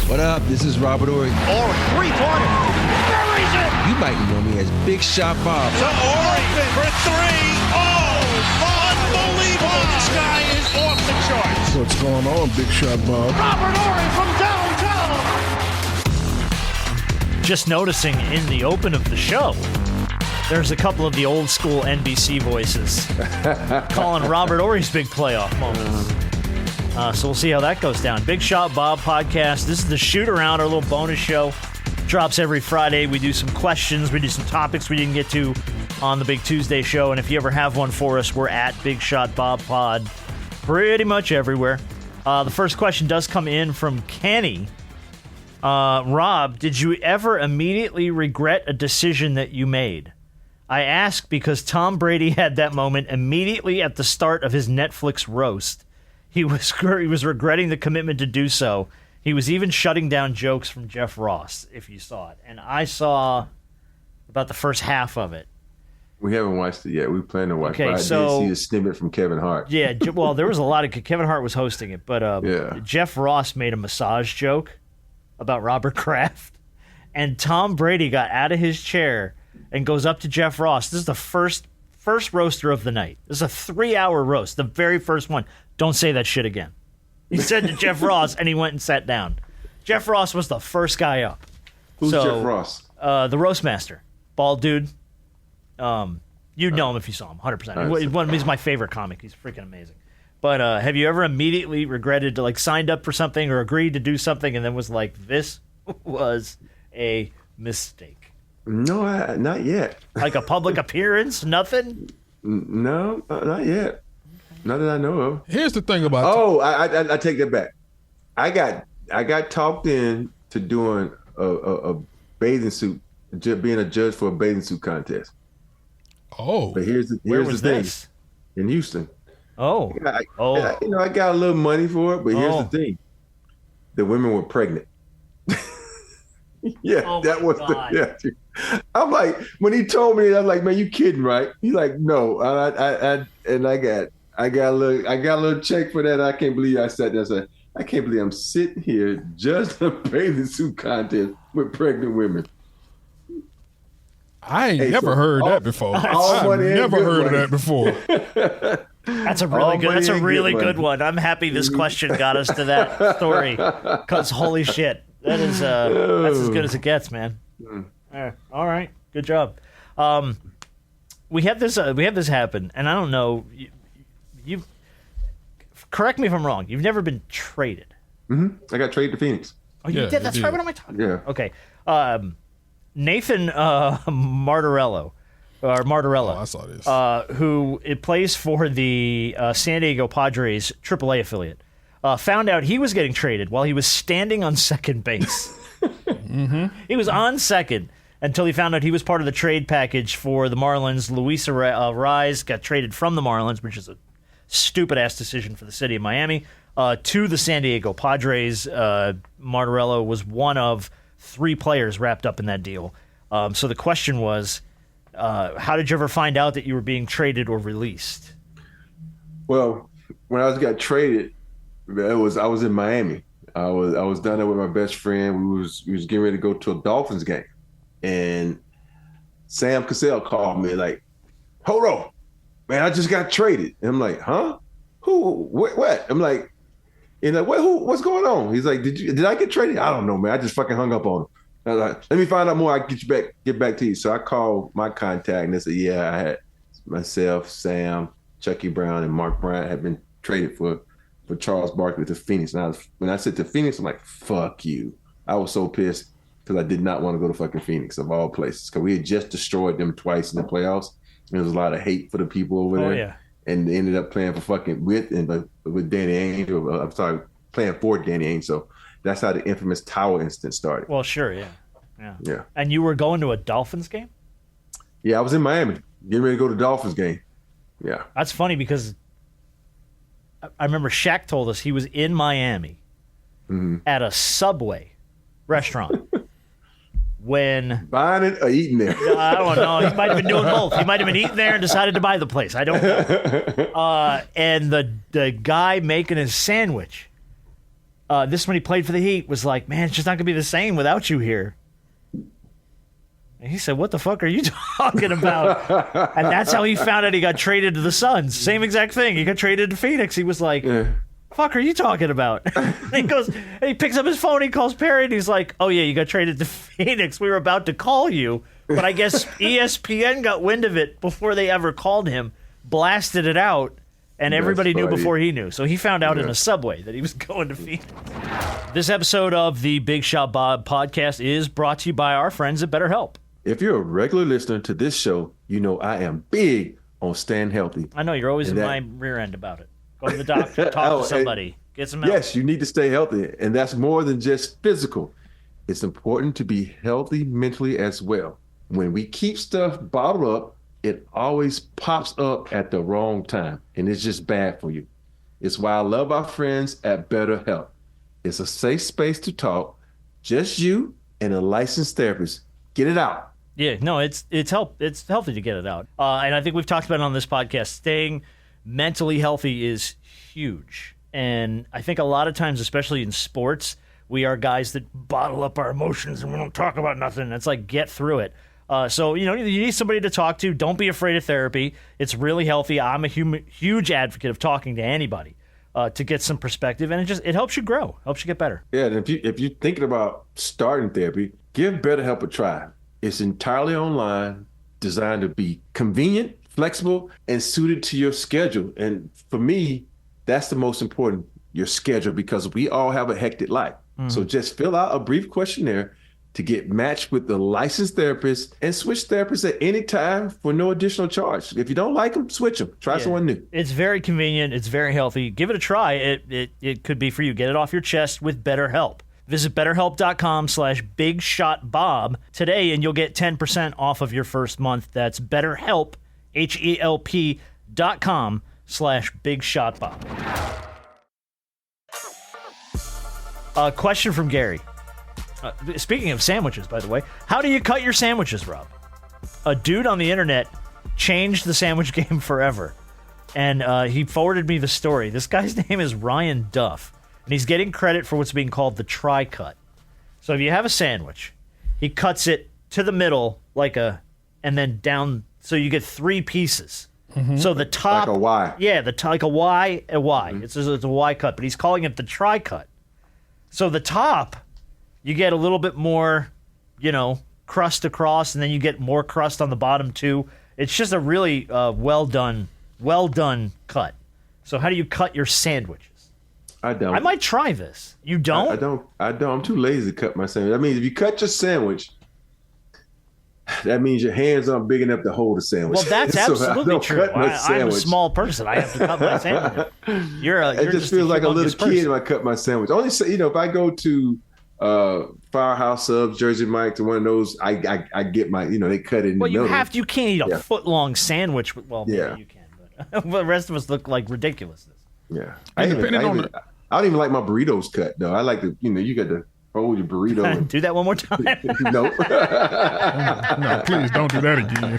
What up? This is Robert Ory. Or three-pointer. Buries it. You might know me as Big Shot Bob. To Ory for three. Oh, unbelievable. This guy is off the charts. What's going on, Big Shot Bob? Robert Ory from downtown. Just noticing in the open of the show, there's a couple of the old school NBC voices calling Robert Ory's big playoff moments. So we'll see how that goes down. Big Shot Bob podcast. This is the shoot around, our little bonus show. Drops every Friday. We do some questions. We do some topics we didn't get to on the Big Tuesday show. And if you ever have one for us, we're at Big Shot Bob Pod pretty much everywhere. The first question does come in from Kenny. Rob, did you ever immediately regret a decision that you made? I ask because Tom Brady had that moment immediately at the start of his Netflix roast. He was regretting the commitment to do so. He was even shutting down jokes from Jeff Ross, if you saw it. And I saw about the first half of it. We haven't watched it yet. We plan to watch it. Okay, But I did see a snippet from Kevin Hart. Yeah, well, there was a lot of... Kevin Hart was hosting it, but Jeff Ross made a massage joke about Robert Kraft. And Tom Brady got out of his chair and goes up to Jeff Ross. This is the first roaster of the night. This is a 3-hour roast, the very first one. Don't say that shit again. He said to Jeff Ross, and he went and sat down. Jeff Ross was the first guy up. Who's Jeff Ross? The roast master. Bald dude. You'd know him if you saw him, 100%. He's my favorite comic. He's freaking amazing. But have you ever immediately regretted to, signed up for something or agreed to do something and then was like, this was a mistake? No, not yet. Like a public appearance? Nothing? No, not yet. Not that I know of. Here's the thing about I take that back. I got talked in to doing a bathing suit, being a judge for a bathing suit contest. Oh, but here's the thing. In Houston. Oh, I got a little money for it, but here's the thing: the women were pregnant. Yeah, that was God. I'm like, when he told me, I'm like, man, you kidding, right? He's like, no, I got a little check for that. I can't believe I sat there and said, I can't believe I'm sitting here just a bathing suit contest with pregnant women. I ain't never heard that before. I've never heard of that before. That's a really good. That's a really good one. I'm happy this question got us to that story. Cause holy shit, that's as good as it gets, man. All right, good job. We had this happen, and I don't know. You correct me if I'm wrong. You've never been traded. Mm-hmm. I got traded to Phoenix. Oh, you did. That's right. What am I talking about? Yeah. Okay. Nathan Martorello. I saw this. Who it plays for the San Diego Padres AAA affiliate, found out he was getting traded while he was standing on second base. Mm-hmm. He was on second until he found out he was part of the trade package for the Marlins. Luis Rise got traded from the Marlins, which is a stupid-ass decision for the city of Miami, to the San Diego Padres. Martorello was one of 3 players wrapped up in that deal. So the question was, how did you ever find out that you were being traded or released? Well, when I got traded, I was in Miami. I was down there with my best friend. We was getting ready to go to a Dolphins game, and Sam Cassell called me like, "Hold on, man, I just got traded." And I'm like, "Huh? Who? What?" I'm like, what's going on? He's like, "Did I get traded?" I don't know, man. I just fucking hung up on him. I was like, "Let me find out more. I can get back to you." So I called my contact and they said, "Yeah, I had myself, Sam, Chucky Brown, and Mark Bryant had been traded for Charles Barkley to Phoenix." And when I said to Phoenix, I'm like, "Fuck you." I was so pissed because I did not want to go to fucking Phoenix of all places, because we had just destroyed them twice in the playoffs. There was a lot of hate for the people over there. Yeah. And they ended up playing with Danny Ainge. I'm sorry, playing for Danny Ainge. So that's how the infamous towel incident started. Well, sure, yeah. And you were going to a Dolphins game? Yeah, I was in Miami, getting ready to go to the Dolphins game. Yeah. That's funny because I remember Shaq told us he was in Miami at a Subway restaurant when... Buying it or eating there? I don't know. He might have been doing both. He might have been eating there and decided to buy the place. I don't know. And the guy making his sandwich this when he played for the Heat was like, man, it's just not gonna be the same without you here. And he said, what the fuck are you talking about? And that's how he found out he got traded to the Suns. Same exact thing. He got traded to Phoenix. He was like, fuck are you talking about? He goes, and he picks up his phone, he calls Perry, and he's like, oh yeah, you got traded to Phoenix. We were about to call you, but I guess ESPN got wind of it before they ever called him, blasted it out, and everybody knew before he knew. So he found out in a subway that he was going to Phoenix. This episode of the Big Shot Bob podcast is brought to you by our friends at BetterHelp. If you're a regular listener to this show, you know I am big on staying healthy. I know, you're always in my rear end about it. Go to the doctor, talk to somebody, get some help. Yes, you need to stay healthy, and that's more than just physical. It's important to be healthy mentally as well. When we keep stuff bottled up, it always pops up at the wrong time, and it's just bad for you. It's why I love our friends at BetterHelp. It's a safe space to talk, just you and a licensed therapist. Get it out. Yeah, no, it's healthy to get it out. And I think we've talked about it on this podcast. Staying mentally healthy is huge. And I think a lot of times, especially in sports, we are guys that bottle up our emotions and we don't talk about nothing. It's like, get through it. So, you need somebody to talk to. Don't be afraid of therapy. It's really healthy. I'm a huge advocate of talking to anybody to get some perspective. And it helps you grow, helps you get better. Yeah, and if you're thinking about starting therapy, give BetterHelp a try. It's entirely online, designed to be convenient, flexible, and suited to your schedule. And for me, that's the most important, your schedule, because we all have a hectic life. Mm-hmm. So just fill out a brief questionnaire to get matched with the licensed therapist and switch therapists at any time for no additional charge. If you don't like them, switch them. Try someone new. It's very convenient. It's very healthy. Give it a try. It could be for you. Get it off your chest with BetterHelp. Visit BetterHelp.com/BigShotBob today, and you'll get 10% off of your first month. That's BetterHelp, HELP.com/BigShotBob. Question from Gary. Speaking of sandwiches, by the way, how do you cut your sandwiches, Rob? A dude on the internet changed the sandwich game forever, and he forwarded me the story. This guy's name is Ryan Duff. And he's getting credit for what's being called the tri-cut. So if you have a sandwich, he cuts it to the middle and then down, so you get three pieces. Mm-hmm. So the top, like a Y. Yeah, like a Y, a Y. Mm-hmm. It's a Y cut, but he's calling it the tri-cut. So the top, you get a little bit more, crust across, and then you get more crust on the bottom too. It's just a really well done cut. So how do you cut your sandwiches? I don't. I might try this. You don't? I don't. I'm too lazy to cut my sandwich. I mean, if you cut your sandwich, that means your hands aren't big enough to hold a sandwich. Well, that's So absolutely true. I'm a small person. I have to cut my sandwich. It just feels like a little kid when I cut my sandwich. Only if I go to Firehouse Subs, Jersey Mike's, or one of those, I get my, they cut it in the middle. You can't eat a foot-long sandwich. Well, maybe you can, but the rest of us look like ridiculousness. Yeah. I don't even like my burritos cut, though. I like you got to hold your burrito. And... Do that one more time. Nope. No, please don't do that again.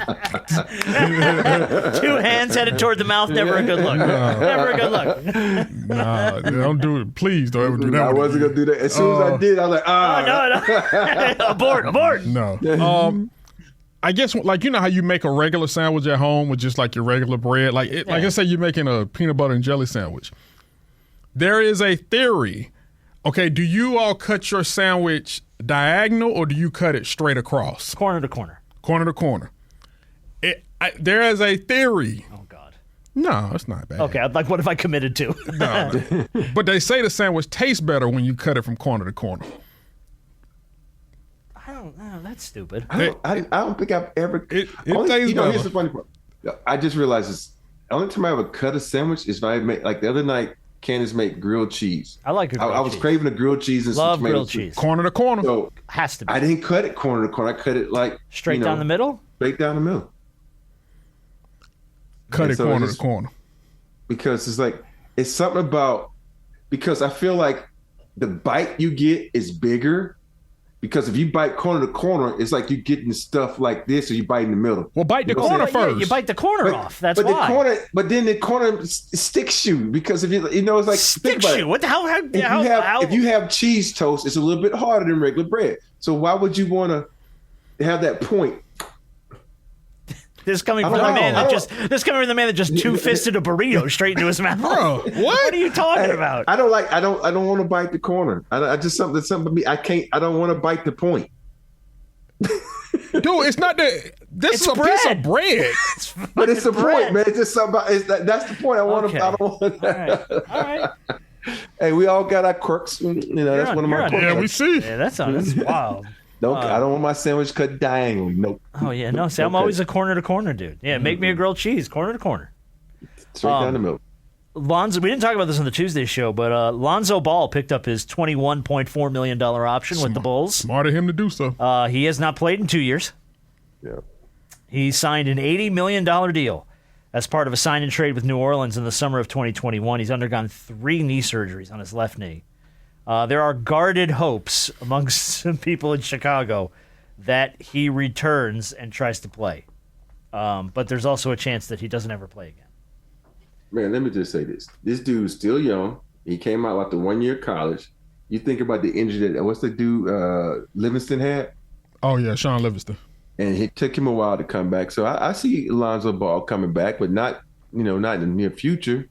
Two hands headed toward the mouth, never a good look. Never a good look. No, don't do it. Please don't ever do that. I wasn't going to do that. As soon as I did, I was like, no. Abort. No. I guess, how you make a regular sandwich at home with just like your regular bread. Like I say you're making a peanut butter and jelly sandwich. There is a theory. Okay, do you all cut your sandwich diagonal or do you cut it straight across? Corner to corner. Corner to corner. There is a theory. Oh, God. No, it's not bad. Okay, like what if I committed to? No. But they say the sandwich tastes better when you cut it from corner to corner. I don't know. That's stupid. I don't think I've ever. It tastes better. Here's the funny part. I just realized this. The only time I ever cut a sandwich is if I make, like the other night, Candace made grilled cheese. I like grilled cheese. I was craving a grilled cheese and love some tomato grilled cheese. Corner to corner. So has to be. I didn't cut it corner to corner. I cut it like straight down the middle. Straight down the middle. Cut it corner to corner. Because it's something about, because I feel like the bite you get is bigger Because if you bite corner to corner, it's like you're getting stuff like this, or you bite in the middle. Well, bite the You know what corner I'm saying? first. Yeah, you bite the corner off. That's but why. Then the corner sticks you because if it's like think Sticks about you. it. What the hell? If you have cheese toast, it's a little bit harder than regular bread. So why would you want to have that point? This coming from the man that just two-fisted a burrito straight into his mouth. Bro, What are you talking about? I don't want to bite the corner. I just something for me. I don't want to bite the point. Dude, it's not that. This It's is a piece bread. of bread. But it's the bread. point, man. It's just something about that's the point. I Okay. don't want All right. Hey, we all got our quirks. That's one of my quirks. Yeah, we see. Yeah, that's wild. I don't want my sandwich cut diagonally. Nope. Oh yeah, no. See, I'm always a corner to corner dude. Yeah, make me a grilled cheese, corner to corner. Straight down the middle. Lonzo, we didn't talk about this on the Tuesday show, but Lonzo Ball picked up his $21.4 million option with the Bulls. Smart of him to do so. He has not played in 2 years. Yeah. He signed an $80 million deal as part of a sign and trade with New Orleans in the summer of 2021. He's undergone 3 knee surgeries on his left knee. There are guarded hopes amongst some people in Chicago that he returns and tries to play. But there's also a chance that he doesn't ever play again. Man, let me just say this. This dude's still young. He came out after 1 year of college. You think about the injury that, what's the dude Livingston had? Oh, yeah, Sean Livingston. And it took him a while to come back. So I see Lonzo Ball coming back, but not in the near future.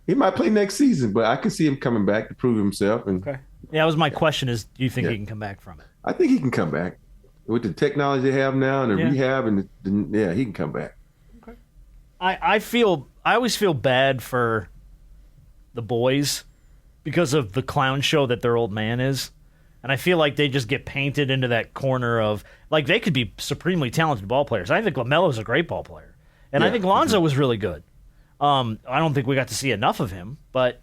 He might play next season, but I can see him coming back to prove himself. And Okay. Yeah, that was my question is, do you think he can come back from it? I think he can come back. With the technology they have now and the rehab, and he can come back. Okay. I always feel bad for the boys because of the clown show that their old man is. And I feel like they just get painted into that corner of, like, they could be supremely talented ball players. I think LaMelo's a great ball player. And I think Lonzo was really good. I don't think we got to see enough of him, but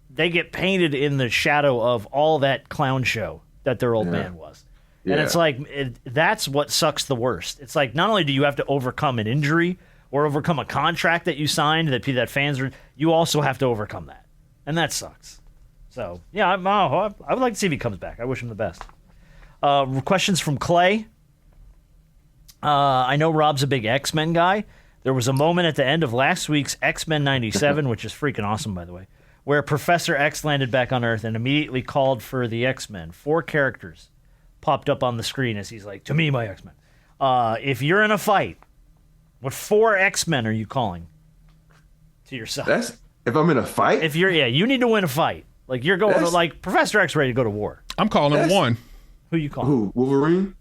they get painted in the shadow of all that clown show that their old man was. And it's like, that's what sucks the worst. It's like, not only do you have to overcome an injury or overcome a contract that you signed that fans are, you also have to overcome that. And that sucks. So, yeah, I would like to see if he comes back. I wish him the best. Questions from Clay. I know Rob's a big X-Men guy. There was a moment at the end of last week's X-Men 97, which is freaking awesome, by the way, where Professor X landed back on Earth and immediately called for the X-Men. 4 characters popped up on the screen as he's like, to me, my X-Men. If you're in a fight, what 4 X-Men are you calling to yourself? That's if I'm in a fight? If you're, you need to win a fight. Like, you're going to, like, Professor X ready to go to war. I'm calling him one. Who you calling? Who? Wolverine?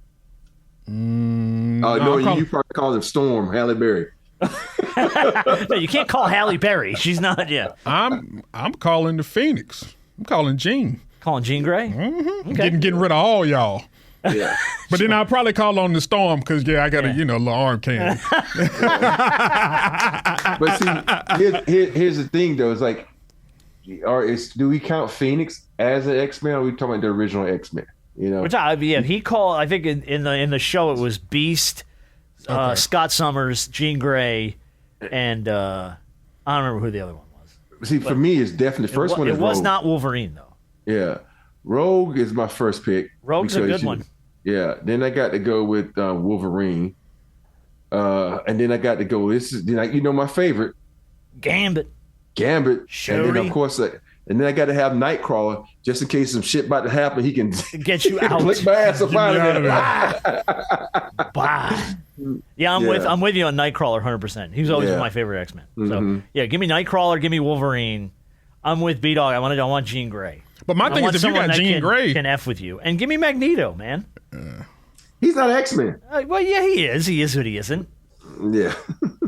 No, you probably call him Storm, Halle Berry. No, you can't call Halle Berry. She's not yet. I'm calling the Phoenix. I'm calling Jean. Calling Jean Grey? Mm-hmm. Okay. Getting rid of all y'all. Yeah. But then I'll probably call on the Storm because, I got a little arm cannon. But see, here's the thing, though. It's like, do we count Phoenix as an X-Men, or are we talking about the original X-Men? Which he called, I think in the show it was Beast, Scott Summers, Jean Grey, and I don't remember who the other one was. See, for me, it's definitely the first one. It was Rogue. not Wolverine though. Yeah, Rogue is my first pick. Rogue's a good one. Yeah, then I got to go with Wolverine, and then I got to go. My favorite, Gambit. Shuri. And then of course, and then I got to have Nightcrawler just in case some shit about to happen. He can get you out. Flick my ass up out of there. Bah. Yeah, I'm with you on Nightcrawler 100%. He was always one of my favorite X-Men. So give me Nightcrawler, give me Wolverine. I'm with B-Dog. I want Jean Grey. But my thing is, if you got Jean Grey, can F with you, and give me Magneto, man. He's not X-Men. Well, yeah, he is. He is what he isn't. Yeah.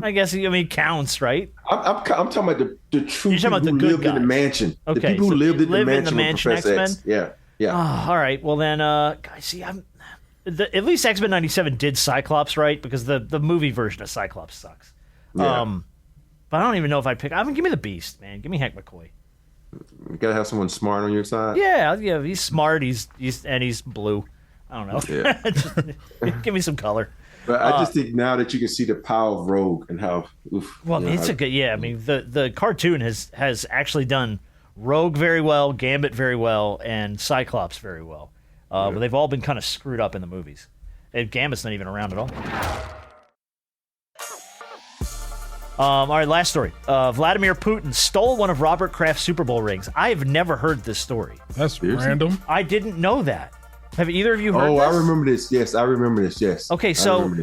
I guess he counts, right? I'm talking about the true people about who lived in the mansion. Okay, the people who lived in the mansion with Professor X-Men? X. Yeah. Oh, all right. Well then, see, at least X-Men 97 did Cyclops right, because the movie version of Cyclops sucks. Yeah. But I don't even know if I'd pick. Give me the Beast, man. Give me Hank McCoy. You gotta have someone smart on your side. Yeah. He's smart. He's blue. I don't know. Yeah. Give me some color. But I just think now that you can see the power of Rogue and how. It's a good. Yeah, I mean the cartoon has actually done Rogue very well, Gambit very well, and Cyclops very well. But they've all been kind of screwed up in the movies. And Gambit's not even around at all. All right, last story. Vladimir Putin stole one of Robert Kraft's Super Bowl rings. I've never heard this story. That's random. I didn't know that. Have either of you heard this? I remember this. Yes, I remember this. Yes. Okay, so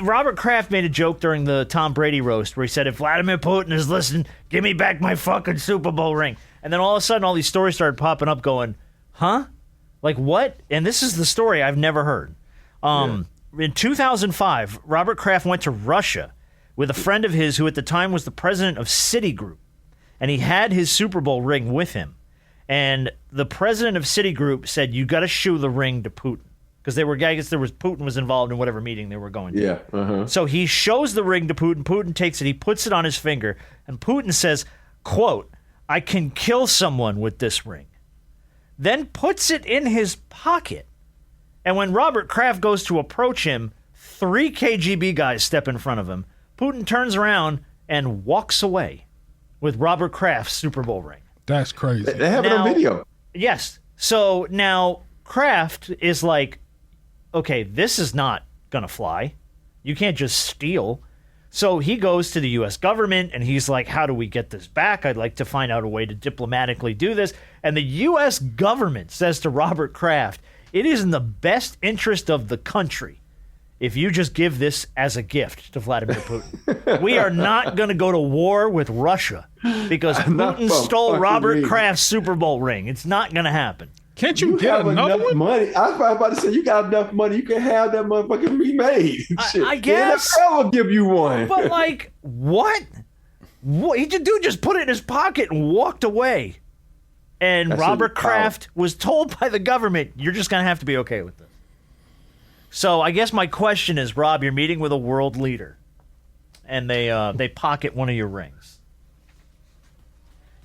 Robert Kraft made a joke during the Tom Brady roast where he said, if Vladimir Putin is listening, give me back my fucking Super Bowl ring. And then all of a sudden, all these stories started popping up going, huh? Like what? And this is the story I've never heard. In 2005, Robert Kraft went to Russia with a friend of his who at the time was the president of Citigroup. And he had his Super Bowl ring with him. And the president of Citigroup said, you got to show the ring to Putin. Because I guess Putin was involved in whatever meeting they were going to. Yeah. Uh-huh. So he shows the ring to Putin. Putin takes it. He puts it on his finger. And Putin says, quote, I can kill someone with this ring. Then puts it in his pocket. And when Robert Kraft goes to approach him, 3 KGB guys step in front of him. Putin turns around and walks away with Robert Kraft's Super Bowl ring. That's crazy. They have it on video. Yes. So now Kraft is like, okay, this is not going to fly. You can't just steal. So he goes to the U.S. government and he's like, how do we get this back? I'd like to find out a way to diplomatically do this. And the U.S. government says to Robert Kraft, it is in the best interest of the country if you just give this as a gift to Vladimir Putin. We are not going to go to war with Russia because Putin stole Robert Kraft's Super Bowl ring. It's not going to happen. Can't you get another one? Money. I was about to say, you got enough money, you can have that motherfucker remade. I guess. The NFL will give you one. But like, what? Dude just put it in his pocket and walked away. And Robert Kraft was told by the government, you're just going to have to be okay with this. So I guess my question is, Rob, you're meeting with a world leader, and they pocket one of your rings.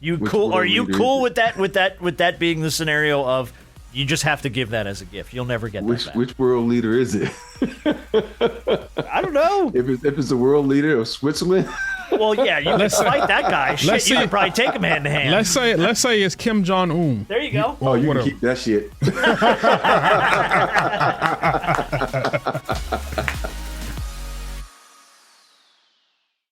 Are you cool with that? With that being the scenario of you just have to give that as a gift. You'll never get that back. Which world leader is it? I don't know. If it's the world leader of Switzerland. Well, yeah, you can fight that guy. Shit, you can probably take him hand to hand. Let's say it's Kim Jong-un. There you go. You can keep that shit.